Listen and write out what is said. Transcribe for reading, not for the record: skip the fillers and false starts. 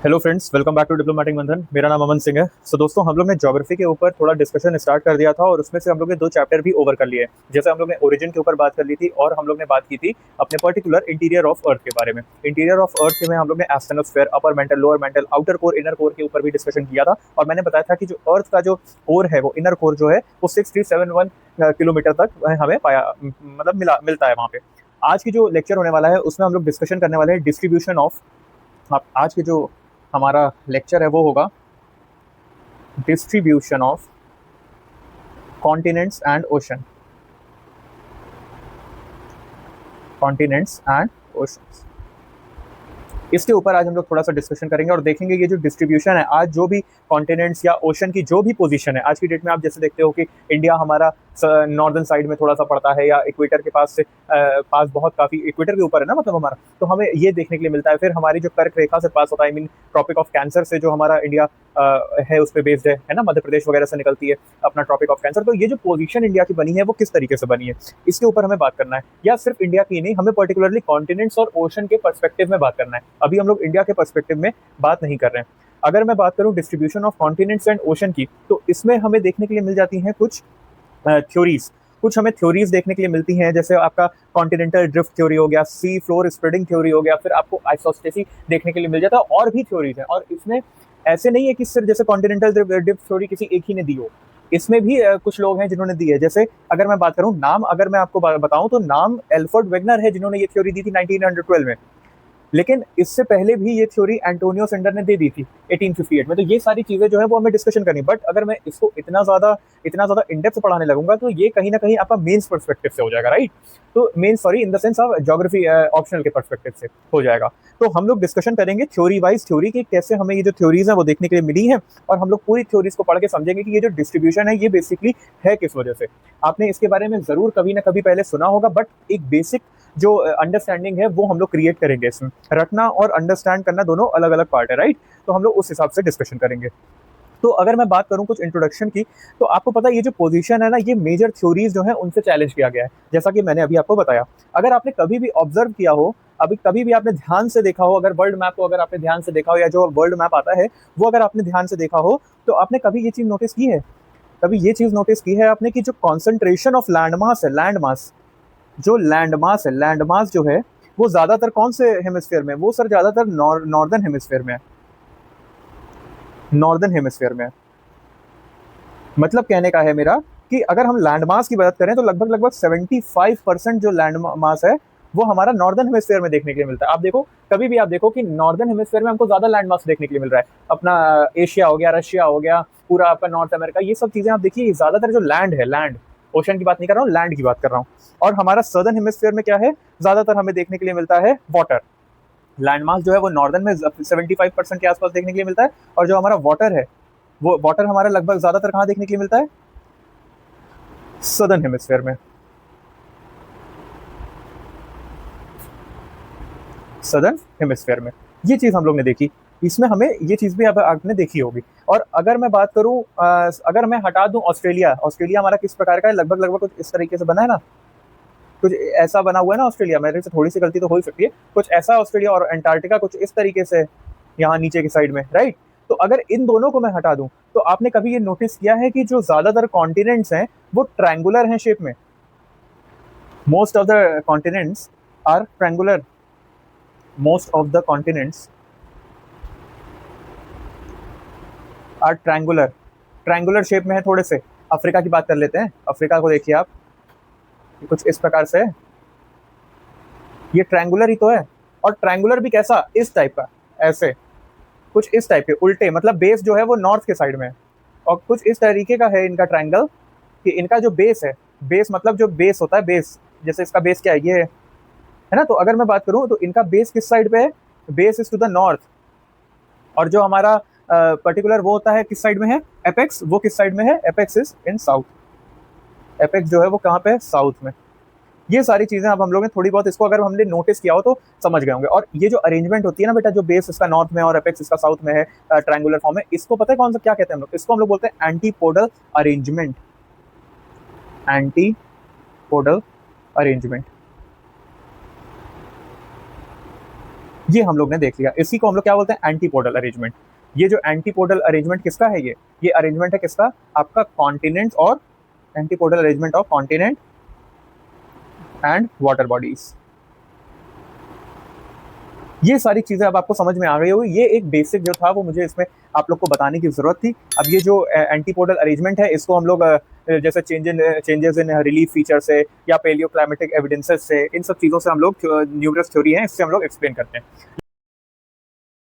Hello friends, welcome back to diplomatic Bandhan. मेरा नाम अमन सिंह है। दोस्तों, हम लोग ने ज्योग्राफी के ऊपर थोड़ा डिस्कशन स्टार्ट कर दिया था और उसमें से हम लोग ने 2 चैप्टर भी ओवर कर लिए। जैसे हम लोग ने ओरिजिन के ऊपर बात कर ली थी और हम लोग ने बात की थी अपने पर्टिकुलर इंटीरियर ऑफ अर्थ के बारे में। इंटीरियर ऑफ अर्थ में हम लोग ने asthenosphere, upper mantle, lower mantle, outer core, inner core के ऊपर भी डिस्कशन किया था। और मैंने बताया था कि जो अर्थ का जो कोर है, वो इनर कोर जो है वो 6371 किलोमीटर तक हमें पाया मतलब मिलता है वहाँ पे। आज की जो लेक्चर होने वाला है उसमें हम लोग डिस्कशन करने वाले हैं डिस्ट्रीब्यूशन ऑफ। आज के जो हमारा लेक्चर है वो होगा distribution of continents and ocean. Continents and oceans, इसके ऊपर आज हम लोग थोड़ा सा डिस्कशन करेंगे और देखेंगे ये जो डिस्ट्रीब्यूशन है, आज जो भी कॉन्टिनेंट्स या ओशन की जो भी पोजीशन है आज की डेट में, आप जैसे देखते हो कि इंडिया हमारा नॉर्दर्न साइड में थोड़ा सा पड़ता है या इक्वेटर के पास से पास बहुत काफी इक्वेटर के ऊपर है ना, मतलब हमारा, तो हमें ये देखने के लिए मिलता है। फिर हमारी जो कर्क रेखा से पास होता है, I mean tropic of cancer से जो हमारा इंडिया है उस पर बेस्ड है ना, मध्य प्रदेश वगैरह से निकलती है अपना ट्रॉपिक ऑफ कैंसर। तो ये जो पोजीशन इंडिया की बनी है वो किस तरीके से बनी है, इसके ऊपर हमें बात करना है। या सिर्फ इंडिया की नहीं, हमें पर्टिकुलरली कॉन्टिनेंट्स और ओशन के पर्सपेक्टिव में बात करना है। अभी हम लोग इंडिया के पर्सपेक्टिव में बात नहीं कर रहे हैं। अगर मैं बात करूं distribution of continents and ocean की, तो इसमें हमें देखने के लिए मिल जाती हैं कुछ थ्योरीज। कुछ हमें थ्योरीज देखने के लिए मिलती हैं, जैसे आपका कॉन्टिनेंटल ड्रिफ्ट थ्योरी हो गया, सी फ्लोर स्प्रेडिंग थ्योरी हो गया, फिर आपको आइसोस्टेसी देखने के लिए मिल जाता है। और भी थ्योरीज हैं, और इसमें ऐसे नहीं है कि सिर्फ जैसे कॉन्टिनेंटल ड्रिफ्ट थ्योरी किसी एक ही ने दी हो। इसमें भी कुछ लोग हैं जिन्होंने दी है। जैसे अगर मैं बात करूं नाम, अगर मैं आपको बताऊं तो नाम एल्फ्रेड वेगनर है, जिन्होंने ये थ्योरी दी थी 1912 में। लेकिन इससे पहले भी ये थ्योरी एंटोनियो सेंडर ने दे दी थी 1858 में। तो ये सारी चीजें जो है वो हमें डिस्कशन करनी। बट अगर मैं इसको इतना ज्यादा इनडेप्थ पढ़ाने लगूंगा तो ये कहीं ना कहीं आपका मेंस पर्सपेक्टिव से हो जाएगा, राइट। तो main sorry in the sense of geography optional के पर्सपेक्टिव से हो जाएगा। तो हम लोग डिस्कशन करेंगे थ्योरी वाइज थ्योरी की, कैसे हमें ये जो थ्योरीज है वो देखने के लिए मिली है, और हम लोग पूरी थ्योरीज को पढ़ के समझेंगे कि ये जो डिस्ट्रीब्यूशन है ये बेसिकली है किस वजह से। आपने इसके बारे में जरूर कभी ना कभी पहले सुना होगा, बट एक बेसिक जो अंडरस्टैंडिंग है वो हम लोग क्रिएट करेंगे। इसमें रटना और अंडरस्टैंड करना दोनों अलग अलग पार्ट है, राइट। तो हम लोग उस हिसाब से डिस्कशन करेंगे। तो अगर मैं बात करूं कुछ इंट्रोडक्शन की, तो आपको पता है ये जो पोजीशन है ना, ये मेजर थ्योरीज जो है उनसे चैलेंज किया गया है, जैसा कि मैंने अभी आपको बताया। अगर आपने कभी भी ऑब्जर्व किया हो, अभी कभी भी आपने ध्यान से देखा हो, अगर वर्ल्ड मैप को अगर आपने ध्यान से देखा हो, या जो वर्ल्ड मैप आता है वो अगर आपने ध्यान से देखा हो, तो आपने कभी ये चीज नोटिस की है, कभी ये चीज नोटिस की है आपने कि जो कॉन्सेंट्रेशन ऑफ लैंडमास है, लैंडमास, जो लैंडमास है, लैंडमास जो है वो ज्यादातर कौन से हेमिस्फीयर में, वो सर ज्यादातर नॉर्दर्न हेमिस्फीयर में है। नॉर्दर्न हेमिस्फीयर में है। मतलब कहने का है मेरा कि अगर हम लैंडमास की बात करें तो लगभग लगभग 75% जो लैंड मास है वो हमारा नॉर्दर्न हेमिस्फीयर में देखने के लिए मिलता है। आप देखो, कभी भी आप देखो कि नॉर्दर्न हेमिस्फीयर में हमको ज्यादा लैंड मास देखने के लिए मिल रहा है। अपना एशिया हो गया, रशिया हो गया, पूरा आपका नॉर्थ अमेरिका, ये सब चीजें आप देखिए, ज्यादातर जो लैंड है, लैंड, ओशन की बात नहीं कर रहा हूँ, लैंड की बात कर रहा हूँ। और हमारा सदर्न हेमिस्फीयर में क्या है, ज्यादातर हमें देखने के लिए मिलता है वाटर। लैंडमास जो है वो नॉर्दर्न में 75% के आसपास देखने के लिए मिलता है, और जो हमारा वाटर है वो वाटर हमारा लगभग ज्यादातर कहाँ देखने के लिए मिलता है, सदर्न हेमिस्फीयर में। सदर्न हेमिस्फीयर में ये चीज हम लोग ने देखी। इसमें हमें ये चीज भी अब आपने देखी होगी। और अगर मैं बात करूं, अगर मैं हटा दूं ऑस्ट्रेलिया, ऑस्ट्रेलिया हमारा किस प्रकार का है, लगभग लगभग कुछ इस तरीके से बना है ना, कुछ ऐसा बना हुआ है ना ऑस्ट्रेलिया। मेरे से थोड़ी सी गलती तो हो ही सकती है, कुछ ऐसा ऑस्ट्रेलिया, और अंटार्कटिका कुछ इस तरीके से यहाँ नीचे की साइड में, राइट। तो अगर इन दोनों को मैं हटा दूं, तो आपने कभी ये नोटिस किया है कि जो ज्यादातर कॉन्टिनेंट्स हैं वो ट्रायंगुलर हैं शेप में। Most of the continents are triangular. Most of the continents are triangular, triangular shape में है थोड़े से। अफ्रीका की बात कर लेते हैं। अफ्रीका को देखिए आप, कुछ इस प्रकार से है, ये ट्रायंगुलर ही तो है। और ट्रायंगुलर भी कैसा, इस टाइप का, ऐसे कुछ इस टाइप के उल्टे, मतलब बेस जो है वो नॉर्थ के साइड में है। और कुछ इस तरीके का है इनका ट्रायंगल, कि इनका जो बेस है, बेस मतलब जो बेस होता है, बेस, जैसे इसका बेस क्या है, ये है ना। तो अगर मैं बात करूं तो इनका बेस किस साइड पे है, base is to the north. और जो हमारा पर्टिकुलर वो होता है किस साइड में है, एपेक्स, वो किस साइड में है, apex is in south. Apex जो है वो कहाँ पे है, साउथ में। ये सारी चीजें अब हम लोग ने थोड़ी बहुत, इसको अगर हमने नोटिस किया हो तो समझ गए होंगे। और ये जो अरेंजमेंट होती है ना बेटा, जो बेस इसका नॉर्थ में और एपेक्स इसका साउथ में है, ट्रायंगुलर फॉर्म में, इसको पता है कौन सा क्या कहते हैं हम लोग, इसको हम लोग बोलते हैं एंटीपोडल अरेंजमेंट। Antipodal arrangement. ये हम लोग ने देख लिया। इसी को हम लोग क्या बोलते हैं, एंटीपोडल अरेंजमेंट। ये जो एंटीपोडल अरेंजमेंट किसका है, ये अरेंजमेंट है किसका, आपका कॉन्टिनेंट और antipodal arrangement of continent and water bodies. ये सारी चीजें अब आपको समझ में आ गई होगी। ये एक बेसिक जो था वो मुझे इसमें आप लोग को बताने की जरूरत थी। अब ये जो एंटीपोडल अरेंजमेंट है इसको हम लोग जैसे चेंजेस इन रिलीफ फीचर से या पेलियो क्लाइमेटिक एविडेंसेस से, इन सब चीजों से हम लोग न्यूमरस थ्योरी है इससे हम लोग एक्सप्लेन करते हैं।